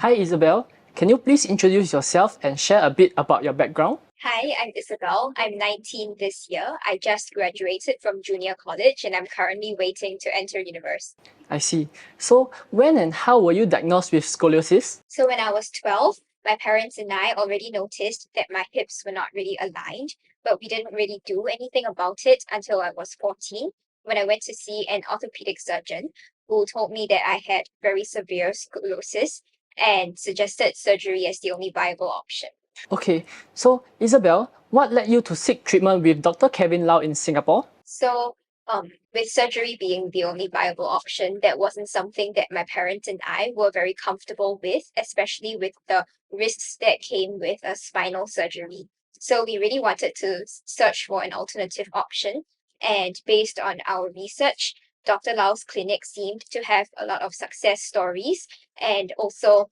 Hi Isabel, can you please introduce yourself and share a bit about your background? Hi, I'm Isabel. I'm 19 this year. I just graduated from junior college and I'm currently waiting to enter university. I see. So, when and how were you diagnosed with scoliosis? So when I was 12, my parents and I already noticed that my hips were not really aligned, but we didn't really do anything about it until I was 14 when I went to see an orthopedic surgeon who told me that I had very severe scoliosis and suggested surgery as the only viable option. Okay, so Isabel, what led you to seek treatment with Dr. Kevin Lau in Singapore? So, with surgery being the only viable option, that wasn't something that my parents and I were very comfortable with, especially with the risks that came with a spinal surgery. So we really wanted to search for an alternative option. And based on our research, Dr. Lau's clinic seemed to have a lot of success stories. And also,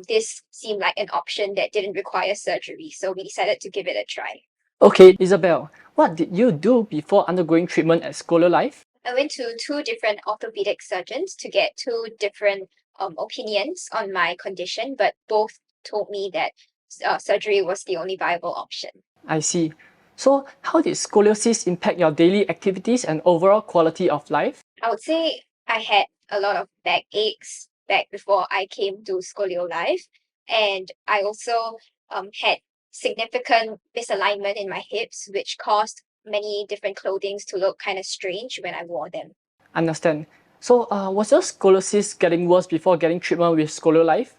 this seemed like an option that didn't require surgery. So we decided to give it a try. Okay, Isabel, what did you do before undergoing treatment at ScolioLife? I went to two different orthopedic surgeons to get two different opinions on my condition, but both told me that surgery was the only viable option. I see. So, how did scoliosis impact your daily activities and overall quality of life? I would say I had a lot of back aches back before I came to ScolioLife, and I also had significant misalignment in my hips, which caused many different clothings to look kind of strange when I wore them. Understand. So, was your scoliosis getting worse before getting treatment with ScolioLife?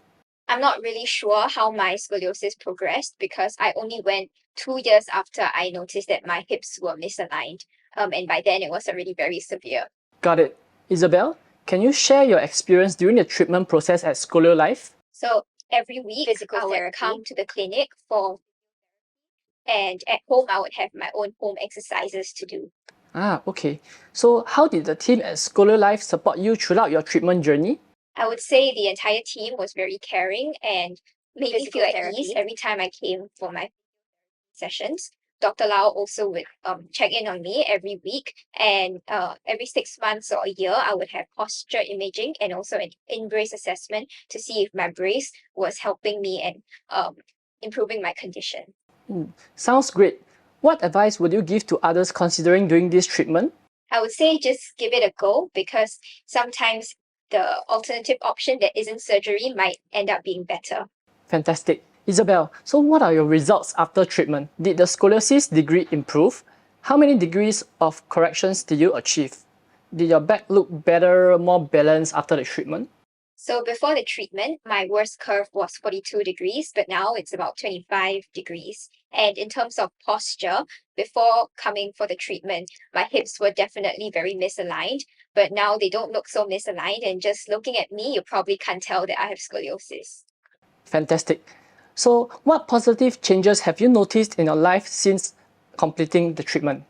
I'm not really sure how my scoliosis progressed because I only went 2 years after I noticed that my hips were misaligned. And by then it was already very severe. Got it. Isabel, can you share your experience during the treatment process at ScolioLife? So every week I would come to the clinic and at home I would have my own home exercises to do. Okay. So, how did the team at ScolioLife support you throughout your treatment journey? I would say the entire team was very caring and made me feel at ease every time I came for my sessions. Dr. Lau also would check in on me every week, and every 6 months or a year, I would have posture imaging and also an in-brace assessment to see if my brace was helping me and improving my condition. Sounds great. What advice would you give to others considering doing this treatment? I would say just give it a go because sometimes the alternative option that isn't surgery might end up being better. Fantastic. Isabel, so what are your results after treatment? Did the scoliosis degree improve? How many degrees of corrections did you achieve? Did your back look better, more balanced after the treatment? So before the treatment, my worst curve was 42 degrees, but now it's about 25 degrees. And in terms of posture, before coming for the treatment, my hips were definitely very misaligned, but now they don't look so misaligned. And just looking at me, you probably can't tell that I have scoliosis. Fantastic. So, what positive changes have you noticed in your life since completing the treatment?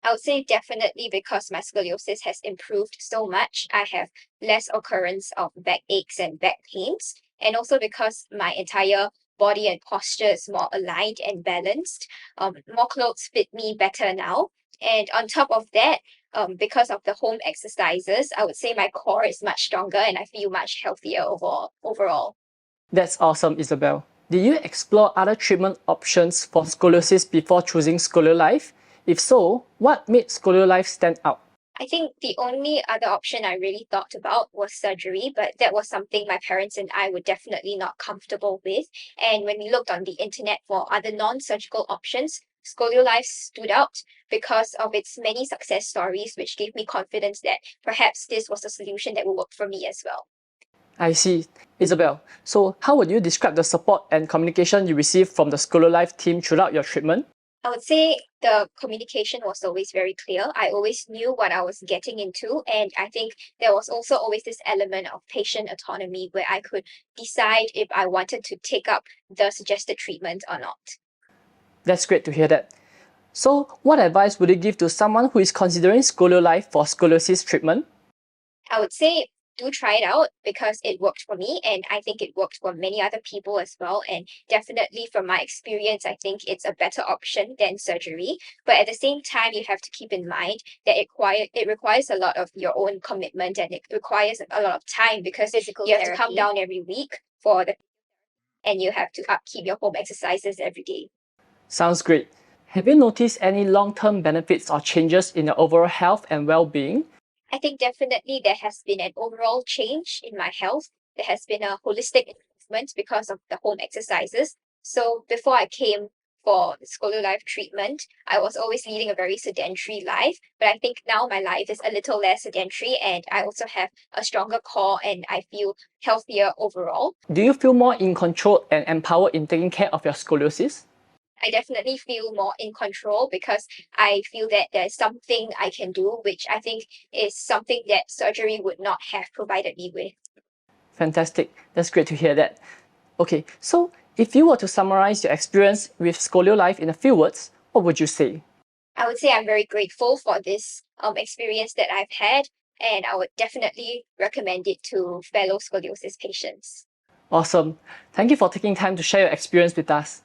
I would say definitely because my scoliosis has improved so much, I have less occurrence of back aches and back pains. And also because my entire body and posture is more aligned and balanced. More clothes fit me better now. And on top of that, because of the home exercises, I would say my core is much stronger and I feel much healthier overall. That's awesome, Isabel. Did you explore other treatment options for scoliosis before choosing ScolioLife? If so, what made ScolioLife stand out? I think the only other option I really thought about was surgery, but that was something my parents and I were definitely not comfortable with. And when we looked on the internet for other non-surgical options, ScolioLife stood out because of its many success stories, which gave me confidence that perhaps this was a solution that would work for me as well. I see. Isabel, so how would you describe the support and communication you received from the ScolioLife team throughout your treatment? I would say the communication was always very clear. I always knew what I was getting into, and I think there was also always this element of patient autonomy where I could decide if I wanted to take up the suggested treatment or not. That's great to hear that. So, what advice would you give to someone who is considering ScolioLife for scoliosis treatment? I would say do try it out because it worked for me and I think it worked for many other people as well. And definitely from my experience, I think it's a better option than surgery. But at the same time, you have to keep in mind that it requires a lot of your own commitment and it requires a lot of time because you have to come down every week for the and you have to upkeep your home exercises every day. Sounds great. Have you noticed any long-term benefits or changes in your overall health and well-being? I think definitely there has been an overall change in my health. There has been a holistic improvement because of the home exercises. So before I came for the ScolioLife treatment, I was always leading a very sedentary life. But I think now my life is a little less sedentary and I also have a stronger core and I feel healthier overall. Do you feel more in control and empowered in taking care of your scoliosis? I definitely feel more in control because I feel that there's something I can do, which I think is something that surgery would not have provided me with. Fantastic. That's great to hear that. Okay, so if you were to summarize your experience with ScolioLife in a few words, what would you say? I would say I'm very grateful for this experience that I've had, and I would definitely recommend it to fellow scoliosis patients. Awesome. Thank you for taking time to share your experience with us.